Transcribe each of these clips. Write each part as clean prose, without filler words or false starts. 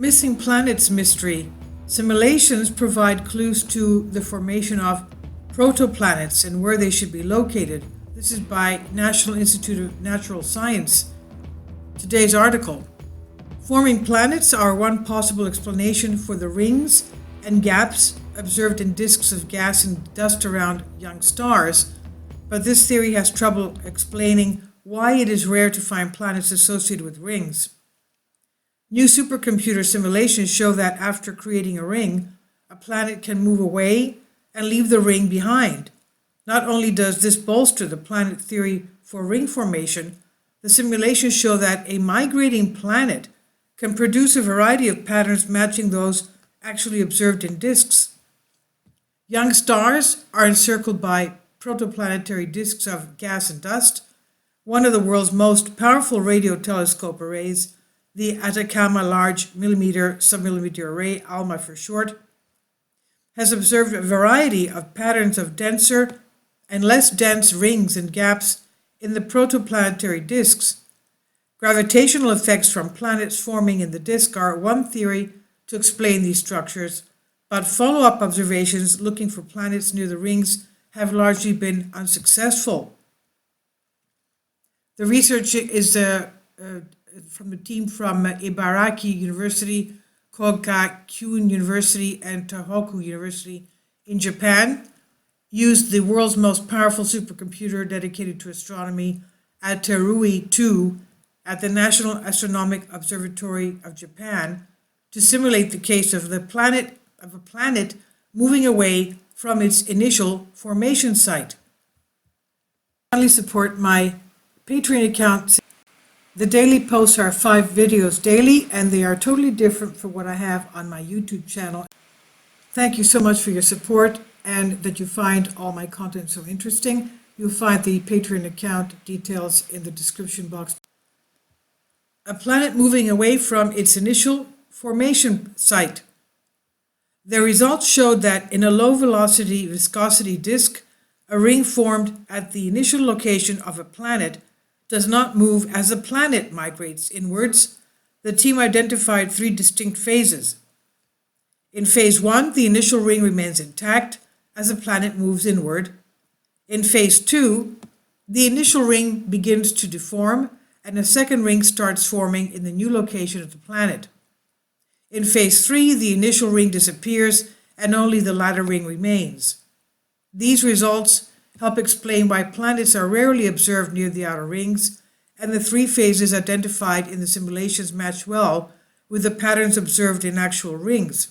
Missing planets mystery. Simulations provide clues to the formation of protoplanets and where they should be located. This is by National Institute of Natural Science. Today's article. Forming planets are one possible explanation for the rings and gaps observed in disks of gas and dust around young stars, but this theory has trouble explaining why it is rare to find planets associated with rings. New supercomputer simulations show that after creating a ring, a planet can move away and leave the ring behind. Not only does this bolster the planet theory for ring formation, the simulations show that a migrating planet can produce a variety of patterns matching those actually observed in disks. Young stars are encircled by protoplanetary disks of gas and dust. One of the world's most powerful radio telescope arrays, the Atacama Large Millimeter Submillimeter Array, ALMA for short, has observed a variety of patterns of denser and less dense rings and gaps in the protoplanetary disks. Gravitational effects from planets forming in the disk are one theory to explain these structures, but follow-up observations looking for planets near the rings have largely been unsuccessful. The research is from a team from Ibaraki University, Kogakuin University, and Tohoku University in Japan, used the world's most powerful supercomputer dedicated to astronomy, Aterui 2, at the National Astronomic Observatory of Japan to simulate the case of a planet moving away from its initial formation site. Finally, support my Patreon account. The daily posts are 5 videos daily, and they are totally different from what I have on my YouTube channel. Thank you so much for your support and that you find all my content so interesting. You'll find the Patreon account details in the description box. A planet moving away from its initial formation site. The results showed that in a low-velocity viscosity disk, a ring formed at the initial location of a planet does not move as a planet migrates inwards. The team identified 3 distinct phases. In phase 1, the initial ring remains intact as the planet moves inward. In phase 2, the initial ring begins to deform and a second ring starts forming in the new location of the planet. In phase 3, the initial ring disappears and only the latter ring remains. These results help explain why planets are rarely observed near the outer rings, and the 3 phases identified in the simulations match well with the patterns observed in actual rings.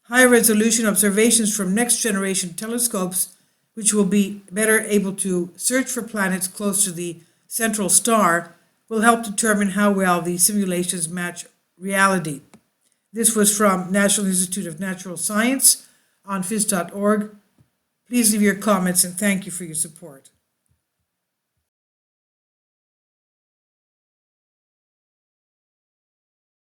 High-resolution observations from next-generation telescopes, which will be better able to search for planets close to the central star, will help determine how well these simulations match reality. This was from National Institute of Natural Science on phys.org. Please leave your comments and thank you for your support.